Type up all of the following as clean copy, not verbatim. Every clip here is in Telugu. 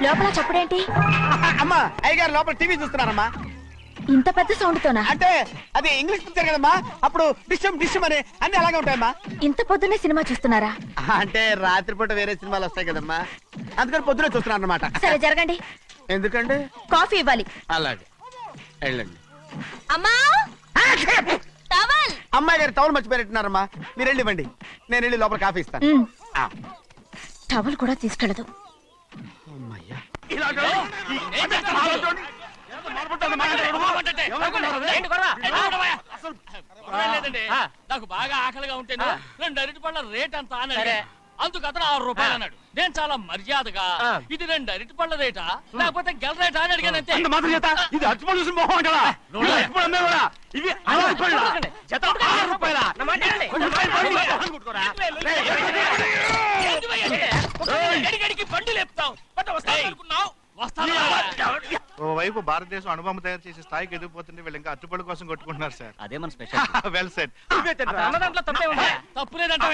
లోపల చప్పుడేంటి? అమ్మా అయ్యగారు లోపల టీవీ చూస్తున్నారమ్మా. ఇంత పెద్ద సౌండ్ తోనా? అంటే అది ఇంగ్లీష్ పిక్చర్ కదమ్మా, అప్పుడు డిషం డిషం అని అన్ని అలాగే ఉంటాయమ్మా. ఇంత పొద్దున్నే సినిమా చూస్తున్నారా? అంటే రాత్రిపూట వేరే సినిమాలు వస్తాయి కదమ్మా, అందుకని పొద్దునే చూస్తున్నాను అన్నమాట. సరే జరగండి. ఎందుకంటే కాఫీ ఇవ్వాలి. అలాగే వెళ్ళండి. అమ్మా టవల్. అమ్మాయి గారు టవల్ మర్చిపోయినట్టున్నారమ్మా, మీరు వెళ్ళి ఇవ్వండి, నేను వెళ్ళి లోపల కాఫీ ఇస్తాను. టవల్ కూడా తీసుకెళ్ళదు. అమ్మయ్యా నాకు బాగా ఆకలిగా ఉంటేను 2 అరటిపళ్ళ రేట్ అంత అన్నాడు. అందుకు అతను 6 రూపాయలు అన్నాడు. నేను చాలా మర్యాదగా ఇది 2 అరటిపళ్ళ రేటా లేకపోతే గెల రేటా అని అడిగానంతే. ఇది అరటిపళ్ళు చూసి మొహం అంటారా? గడిగడికి బండి లేపుతావు అనుకున్నావు. ఓవైపు భారతదేశం అణుబాంబు తయారు చేసే స్థాయికి ఎదిగిపోతుంటే వీళ్ళు ఇంకా అట్టుపళ్ళ కోసం కొట్టుకుంటున్నారు సార్. అదే మన స్పెషల్. Well said. తప్పు లేదంటే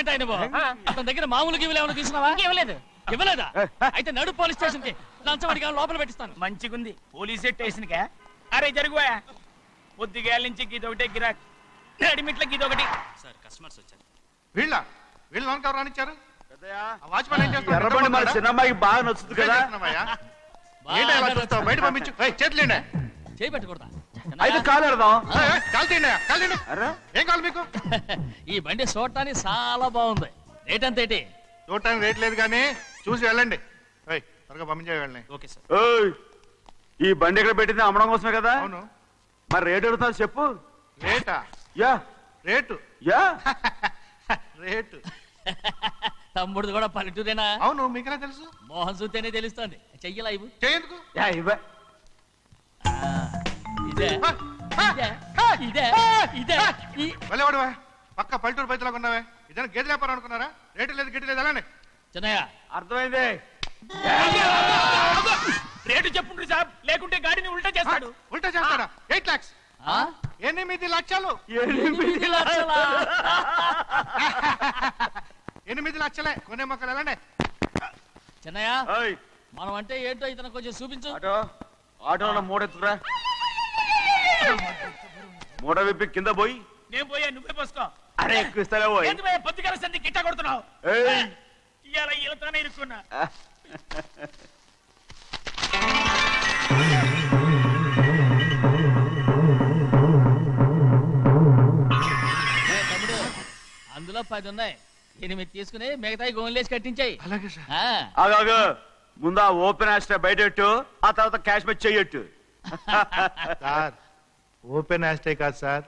అతని దగ్గర మామూలు గివ్వులు ఏమైనా తీసుకున్నావా? ఇవ్వలేదా? అయితే నడు పోలీస్ స్టేషన్ కి లంచం అడిగా లోపల పెట్టిస్తాను. మంచిగుంది పోలీస్ స్టేషన్ కా. అరే జరుగుయా, పొద్దుగాల నుంచి గీదొకటే గిరాక్, నడిమిట్లకి ఇదొకటి. సార్ కస్టమర్స్ వచ్చారు. వీళ్ళు లోన్ కవర్ రానిచ్చారు. వాచ్మెన్ ఏం చేస్తాడు? ఎర్రబండి మన చిన్నమ్మాయికి బాగా నచ్చుతుంది కదా. ఏంటి అలా చూస్తావు? బయట పంపించు. చేతులేండి. చేయి పెట్టకూడదా? అయితే కాలు ఎడదాం. ఏం కావాలి మీకు? ఈ బండి చూడటానికి చాలా బాగుంది. రేట్ అంత ఏంటి? చూడటానికి రేట్ లేదు కానీ చూసి వెళ్ళండి. త్వరగా పంపించే వెళ్ళండి. Okay sir. ఈ బండి ఎక్కడ పెట్టింది? అమ్మడం కోసమే కదా. అవును. మరి రేట్ అడుగుతారు చెప్పు. రేటా? Yeah rate yeah rate. తమ్ముడు కూడా పల్లెటూరేనా? అవును, మీకెలా తెలుసు? మోహన్ చూస్తేనే తెలుస్తుంది. చెయ్యలా ఇవ్వు. చేయందుకు? యా ఇవ్వ. ఇదే ఇదే ఇదే ఇదే. వెళ్ళేవాడువా, పక్క పల్లెటూరు బయటలాగా ఉన్నావే. ఇదైనా గేదె వ్యాపారం అనుకున్నారా? రేటు లేదు గిట్టు లేదు అలానే. చిన్నయ్య అర్థమైంది. రేటు చెప్పుండ్రి సాబ్, లేకుంటే గాడిని ఉల్టా చేస్తాడు. ఉల్టా చేస్తాడా? 8 lakhs. 8 లక్షలు. 8 లక్షలా? 8 లక్షలే. కొనే మొక్కలు ఎలానే. చిన్నయ్య మనం అంటే ఏంటో ఇతను కొంచెం చూపించు. ఆటోలో మూడెత్తురా. మూడ విప్పి కింద పోయి. నేను పోయా, నువ్వే పోసుకో. అరే ఎక్కువ ఇస్తావే పోయి. పొద్దుగాల సంధి గిట్ట కొడుతున్నావు. ఇవాళ ఈలతోనే ఇరుక్కున్నా. తమ్ముడు అందులో 10 ఉన్నాయి. 8 తీసుకుని మిగతాయి గోన్లేసి కట్టించాయి. అలాగే సార్. ఆగాగు, ముందు ఆ ఓపెన్ ఆస్ట్రా బయటెట్టు, ఆ తర్వాత క్యాష్ మెచ్ చెయ్యట్టు. సార్ ఓపెన్ ఆస్ట్రే కాదు సార్,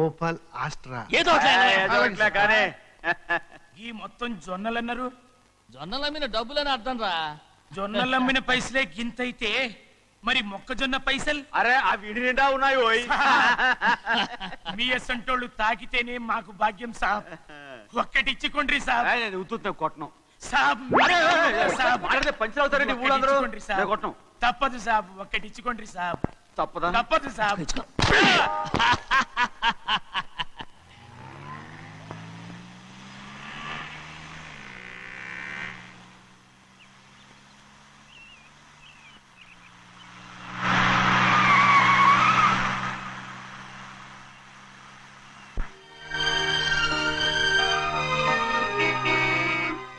ఓపల్ ఆస్ట్రా. ఏదో కానీ ఈ మొత్తం జొన్నలన్నారు. జొన్నల మీద డబ్బులని అర్థం రా. జొన్నలమ్మిన పైసలే గింతైతే మరి మొక్కజొన్న పైసలు? అరే ఆ విడి నిండా ఉన్నాయి ఓయ్. మీ అసంటోళ్ళు తాకితేనే మాకు భాగ్యం సాబ్. ఒక్కటిచ్చుకోండి సాబ్. ఉత్తున్నా కొట్టను సాబ్. పంచర్ అవుతారండి ఊళ్ళందరూ. కొట్టను. తప్పదు సాబ్, ఒక్కటిచ్చుకోండి సాబ్. తప్పదా? తప్పదు సాబ్.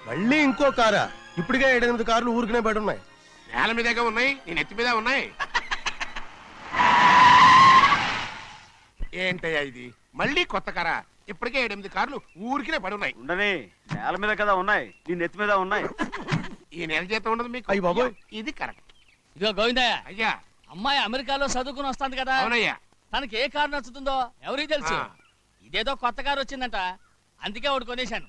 మళ్ళీ ఇంకో కారా? ఇప్పటికే 7-8 కార్లు ఊరికనే బయట ఉన్నాయి. నేల మీదగా ఉన్నాయి, నేను ఎత్తి మీద ఉన్నాయి. ఏంటయ్యా ఇది? మళ్ళీ కొత్త కారా? ఇప్పటికే 7-8 కార్లు ఊరికినే పడి ఉన్నాయి. ఉండని, నేల మీద కదా ఉన్నాయి, నీ నెత్తి మీద ఉన్నాయి. ఈ నెల జీతం ఉండదు మీకు. అయ్య బాబోయ్. ఇది కరెక్ట్. ఇదిగో గోవిందయ్య, అయ్యా. అమ్మాయి అమెరికాలో చదువుకుని వస్తాంది కదా. అవునయ్యా. తనకి ఏ కారు నచ్చుతుందో ఎవరికి తెలుసు. ఇదేదో కొత్త కారు వచ్చిందంట, అందుకే ఒకటి కొనేశాను.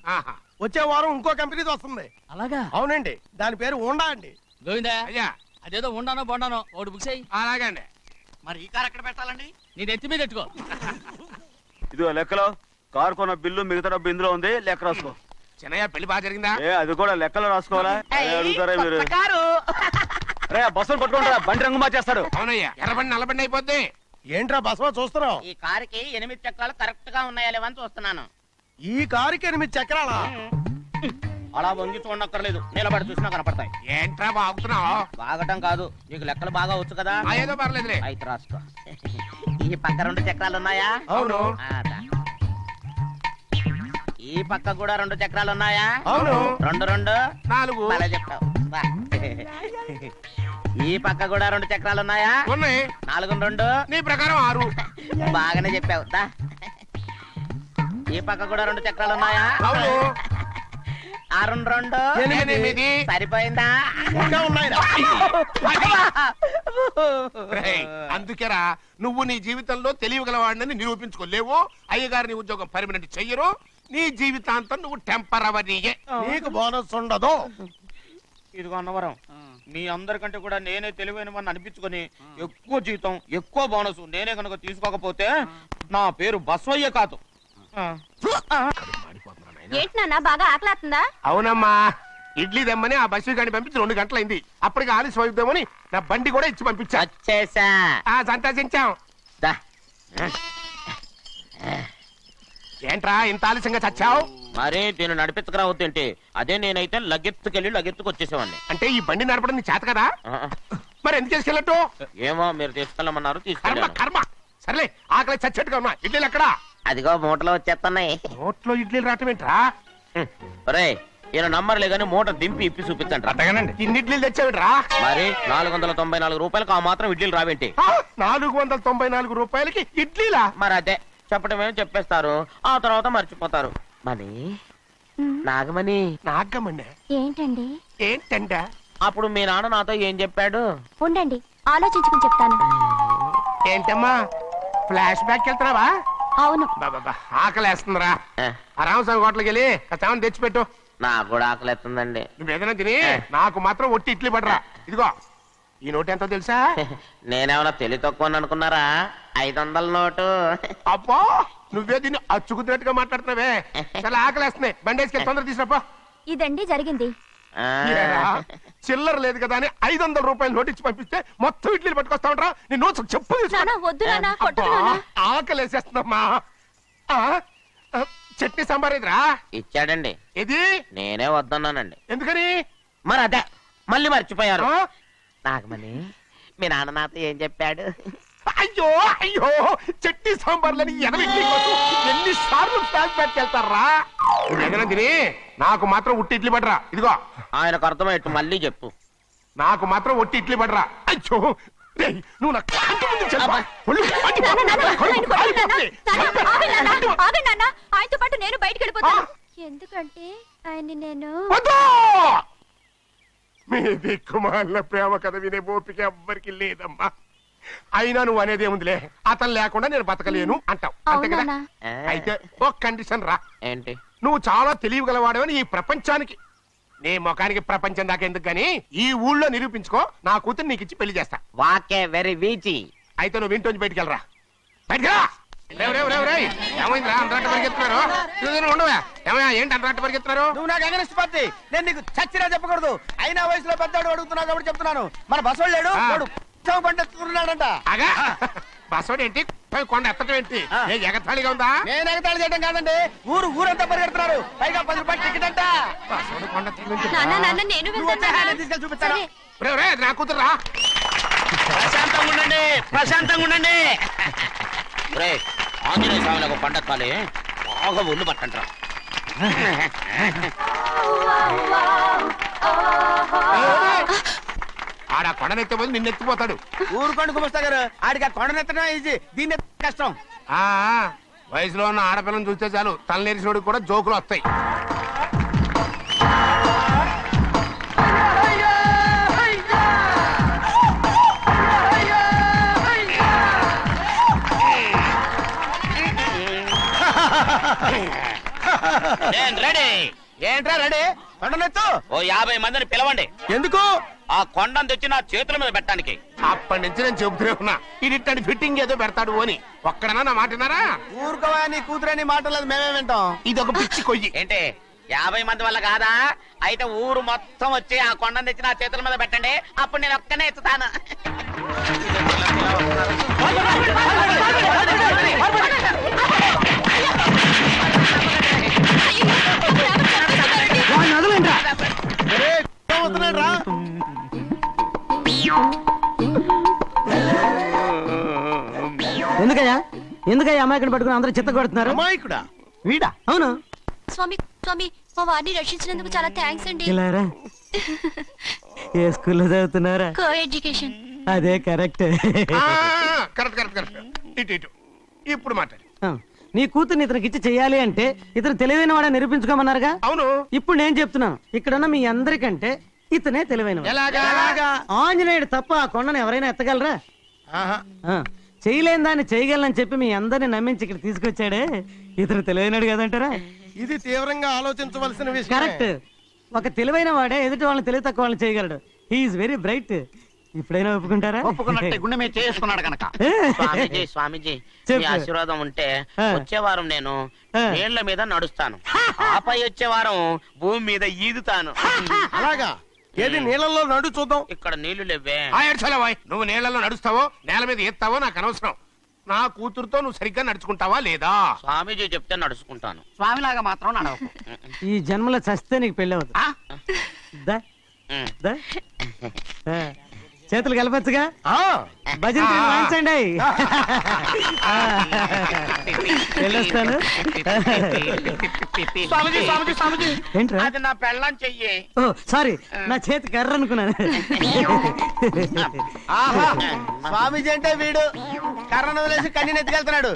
వచ్చే వారం ఇంకో కంపెనీది వస్తుంది. అలాగా? అవునండి, దాని పేరు హోండా అండి. గోవిందయ్య, అయ్యా, అదేదో ఉండానో బొండానో ఒకటి బుక్ చేయి. అలాగండి. మరి ఈ కారు ఎక్కడ పెట్టాలండి? నీ నెత్తి మీద పెట్టుకో. ఇదిగో లెక్కలో కారు కొన్న బిల్లు మిగతా డబ్బు ఇందులో ఉంది, లెక్క రాసుకో. చిన్నయ్య పెళ్లి బాగా జరిగిందా? ఏ అది కూడా లెక్కలో రాసుకోవాలా? అదే అడుగుతారా మీరు? కారు రే బస్సులు పట్టుకుంటారా, బండి రంగు మార్చేస్తాడు. అవునయ్యా, ఎర్రబండి నల్లబండి అయిపోద్ది. ఏంట్రా బసవా చూస్తున్నావు? ఈ కారుకి 8 చక్రాలు కరెక్ట్ గా ఉన్నాయా లేవని చూస్తున్నాను. ఈ కారుకి 8 చక్రాలా? అలా వంగి చూడక్కర్లేదు, నిలబడి చూసినా కనపడతాయి. ఏంట్రా బాగుతున్నావు? బాగటం కాదు, నీకు లెక్కలు బాగా వచ్చు కదా. ఏదో పర్లేదులే. అయితే రాసుకో. ఈ పక్క 2 చక్రాలు ఉన్నాయా? అవును. ఆ, దా. ఈ పక్క కూడా 2 చక్రాలు ఉన్నాయా? అవును. 2 2 4 అలా చెప్తావు. దా. ఈ పక్క కూడా 2 చక్రాలు ఉన్నాయా? ఉన్నాయి. 4 2 నీ ప్రకారం 6. బాగానే చెప్పావు. దా. ఈ పక్క కూడా 2 చక్రాలు ఉన్నాయా? అవును. 6 2 8. సరిపోయిందా? ఇంకా ఉన్నాయిరా. రేయ్, అందుకేరా నువ్వు నీ జీవితంలో తెలియగలవాడిని నిరూపించుకోలేవు. అయ్యగారిని ఉద్యోగం పర్మనెంట్ చెయ్యరు. నీ జీవితాంతం నువ్వు టెంపరవరీయే. నీకు బోనస్ ఉండదు. ఇదిగో అన్నవరం, మీ అందరికంటే కూడా నేనే తెలివైన వాడిని అనిపించుకొని ఎక్కువ జీతం ఎక్కువ బోనస్ నేనే కనుక తీసుకోకపోతే నా పేరు బస్వయ్య కాదు. ఏంటి నాన్న బాగా ఆకలాతుందా? అవునమ్మా, ఇడ్లీ దమ్మని ఆ బస్సు గాని పంపించి 2 గంటలైంది. అప్పటికి ఆలస్యం అవుతామని నా బండి కూడా ఇచ్చి పంపించా. వచ్చేసా. సంతోషించాం. దా. ఏంట్రా ఇంత ఆలస్యంగా చచ్చావు? మరి దీన్ని నడిపించకరావద్దేంటి? అదే నేనైతే లగెత్తుకెళ్ళి లగెత్తుకు వచ్చేసేవాడిని. అంటే ఈ బండి నడపడం నీ చేత కదా? మరి ఎందుకు చేసుకెళ్ళట్టు? ఏమో మీరు తీసుకెళ్ళమన్నారు, కర్మ తీసుకెళ్ళాను. కర్మ. సర్లే, ఆకలి చచ్చేట్టుగా ఉన్నా. ఇడ్లీలు ఎక్కడా? అదిగో మూటలో వచ్చేస్తున్నాయి. నోట్లో ఇడ్లీలు రావటం ఏంట్రా? ఒరే, ఈయన నంబర్లే గాని మూట దింపి ఇప్పి చూపించండి. అట్టగానండి. ఇన్ని ఇడ్లీలు తెచ్చావిడ్రా? మరి 494 రూపాయలకు ఆ మాత్రం ఇడ్లీలు రావేంటి? 494 రూపాయలకి ఇడ్లీలా? మరి అదే చెప్పడమే చెప్పేస్తారు, ఆ తర్వాత మర్చిపోతారు. మనీ నాగమణి, నాగమ్మండి. ఏంటండి? ఏంటంట? అప్పుడు మీ నాన్న నాతో ఏం చెప్పాడు? ఉండండి ఆలోచించుకుని చెప్తాను. ఏంటమ్మా, ఫ్లాష్ బ్యాక్ వెళ్తున్నావా? అవును. బాబా ఆకలేస్తుందిరా. ఆ, ఆ రామస్వామి హోటల్కి వెళ్ళి కాస్త తెచ్చిపెట్టు. నాకు కూడా ఆకలిస్తుందండి. నువ్వేదైనా తిని నాకు మాత్రం ఒట్టి ఇడ్లీ పడరా. ఇదిగో ఈ నోటు ఎంతో తెలుసా? నేనేమన్నా తెలివి తక్కువ అనుకున్నారా? 500 నోటు. అబ్బో, నువ్వే దీన్ని అచ్చుకుతున్నట్టుగా మాట్లాడుతున్నావే. చాలా ఆకలేస్తున్నాయి. బండేసుకెళ్ళి తొందర తీసినప్పా. ఇదండి జరిగింది. ఆ, చిల్లర లేదు కదా అని 500 రూపాయలు నోటు ఇచ్చి పంపిస్తే మొత్తం ఇడ్లీలు పట్టుకొస్తా ఉంటా. నీ నోట్స్ చెప్పు తీసుకో. నాన్న వద్దు నాన్న, అబ్బా, కొట్టకు నాన్న. ఆకలేసేస్తుందమ్మా. చట్నీ సాంబార్ ఇదిరా. ఇచ్చాడండి, ఇది నేనే వద్దన్నానండి. ఎందుకని? మరి అదే మళ్ళీ మర్చిపోయారు. ఆ? నాగమణి, మీ నాన్న నాతో ఏం చెప్పాడు? అయ్యో అయ్యో, చట్నీ సాంబార్లని ఎన్ని సార్లు ప్యాక్ పెట్టుకెళ్తారా? నువ్వేదైనా తిని నాకు మాత్రం ఉట్టి ఇడ్లీ పడరా. ఇదిగో ఆయనకు అర్థమయ్యట్టు మళ్ళీ చెప్పు. నాకు మాత్రం ఒట్టి ఇడ్లీ పడరా. అయ్యో రేయ్, నువ్వు నా కంటి ముందు చెప్పు. ఒళ్ళు మండి నాన్న, నాన్న, కడుపు ఆయన కొట్టకు నాన్న. కాలిపోతుంది. నాన్న, ఆగండి నాన్న, ఆగండి నాన్న. ఆయనతో పాటు నేను బయటికి వెళ్ళిపోతాను. ఎందుకంటే ఆయన్ని నేను వద్దు! మీ దిక్కుమాల ప్రేమ కథ వినే ఓపిక ఎవ్వరికి లేదమ్మా. అయినా నువ్వు అనేది ఏముందిలే, అతను లేకుండా నేను బతకలేను అంటావు, అంతే కదా? అవునా? ఆ, అయితే ఒక కండిషన్ రా. ఏంటి? నువ్వు చాలా తెలియగలవాడవని ఈ ప్రపంచానికి, నీ ముఖానికి ప్రపంచం దాకా ఎందుకు గాని ఈ ఊళ్ళో నిరూపించుకో. నా కూతురు నీకు ఇచ్చి పెళ్లి చేస్తా. వాకే వెరీ వీచి. అయితే నువ్వు ఇంటి బయటికి వెళ్ళరా. బయటికి రా. రేవ్ రేవ్ రేవ్ రేయ్, ఏమైందిరా అంతరాట పరిగెత్తున్నారు? ఉండవా? ఏమయ్యా, ఏంటి అంతరాట పరిగెత్తున్నారు? నువ్వు నాకు అగనిస్ట్ పార్టీ, నేను నీకు చచ్చినా చెప్పకూడదు. అయినా వయసులో పెద్దవాడు అడుగుతున్నావు కాబట్టి చెప్తున్నాను. మన బసవాడు లేడు, ఆ. వాడు పండిస్తున్నాడంట. అగా బస్సోడు ఏంటి, కొండ ఎత్తడం ఏంటి? ఏ ఎగతాళిగా ఉందా? నేను ఎగతాళి చేయడం కాదండి, ఊరంతా పరిగెడుతున్నారు. పైగా 10 రూపాయలు టికెట్ అంట. బస్సోడు కొండ ఎత్తడం నాన్న నాన్న నేను నువ్వు వచ్చే వెళ్తాను ఆయన తీసుకెళ్ళి చూపిస్తాను. సరే. రేవ్ రేయ్, నా కూతురు రా. ప్రశాంతంగా ఉండండి, ప్రశాంతంగా ఉండండి. రే, ఆంజనేయ స్వామికి ఒక పండగ కాలే, బాగా ఒళ్ళు పట్టంటారా. ఆడ కొండనెత్తే పోయి నిన్నెత్తిపోతాడు. ఊరుకోండి కుమస్తా గారు, ఆడికి ఆ కొండనెత్తడం ఈజీ, దీన్ని ఎత్తడం కష్టం. ఆ వయసులో ఉన్న ఆడపిల్లని చూస్తే చాలు తలనేరిసినోడికి కూడా జోకులు వస్తాయి. నేను రెడీ. ఏంట్రా రెడీ? కొండనెత్తు. ఓ 50 మందిని పిలవండి. ఎందుకు? ఆ కొండను తెచ్చి నా చేతుల మీద పెట్టడానికి. అప్పటి నుంచి నేను చెబుతూనే ఉన్నా ఇది ఫిట్టింగ్ ఏదో పెడతాడు అని. ఒక్కడనా నా మాట విన్నారా? ఊరుకోవా, నీ కూతురని మాటలేదు మేమే వింటాం. ఇది ఒక పిచ్చి కొయ్యి. ఏంటి 50 మంది వల్ల కాదా? అయితే ఊరు మొత్తం వచ్చి ఆ కొండను తెచ్చి నా చేతుల మీద పెట్టండి, అప్పుడు నేను ఒక్కనే ఎత్తుతాను. ఎందుకయ్యా అమాయకుని పట్టుకుని అందరూ చిత్త కొడుతున్నారు? అమాయకుడా? వీడా? అవును. స్వామి స్వామి మా వారిని రక్షించినందుకు చాలా థ్యాంక్స్ అండి. ఇలారా ఏ స్కూల్లో చదువుతున్నారా? Co education. అదే కరెక్ట్. Correct correct correct. ఇటు ఇటు ఇప్పుడు మాట్లాడు. నీ కూతుర్ని ఇతనికి ఇచ్చి చెయ్యాలి అంటే ఇతను తెలివైన వాడే నిరూపించుకోమన్నారుగా. అవును. ఇప్పుడు నేను చెప్తున్నాను, ఇక్కడున్న మీ అందరికంటే ఇతనే తెలివైన. ఎలాగా? ఆంజనేయుడు తప్ప ఆ కొండను ఎవరైనా ఎత్తగలరా? ఆహా. చేయలేని దాన్ని చేయగలనని చెప్పి మీ అందరిని నమ్మించి ఇక్కడ తీసుకొచ్చాడే, ఇతను తెలివైనడు కదంటారా? ఇది తీవ్రంగా ఆలోచించవలసిన విషయం. కరెక్ట్. ఒక తెలివైన వాడే ఎదుటి వాళ్ళని తెలివి తక్కువ వాళ్ళని చేయగలడు. He is very bright. ఇప్పుడైనా ఒప్పుకుంటారా? ఒప్పుకున్నట్టే, గుండె మీద చేసుకున్నాడు కనుక. స్వామీజీ స్వామీజీ చెప్పు. మీ ఆశీర్వాదం ఉంటే ఆ. వచ్చే వారం నేను ఆ. నీళ్ల మీద నడుస్తాను, ఆపై వచ్చే వారం భూమి మీద ఈదుతాను. అలాగా? ఏది నీళ్ళల్లో నడు చూద్దాం. ఇక్కడ నీళ్లు లేవే. నువ్వు నీళ్లలో నడుస్తావో నేల మీద ఎత్తావో నాకు అనవసరం. నా కూతురుతో నువ్వు సరిగ్గా నడుచుకుంటావా లేదా? స్వామీజీ చెప్తే నడుచుకుంటాను. స్వామిలాగా మాత్రం నడవకు. ఈ జన్మలో చస్తే నీకు పెళ్ళి అవుతుంది. దా, ఉమ్. దా. ఆ, చేతులు కలపచ్చుగా. ఆ, భజన వాయించండి. వెళ్ళొస్తాను. స్వామీజీ స్వామీజీ స్వామీజీ ఏంట్రా? అది నా పెళ్ళం చెయ్యి. ఓ సారీ, నా చేతి కర్ర అనుకున్నాను. ఆహా. స్వామీజీ అంటే వీడు కర్రను వదిలేసి కన్నీని ఎత్తుకెళ్తున్నాడు.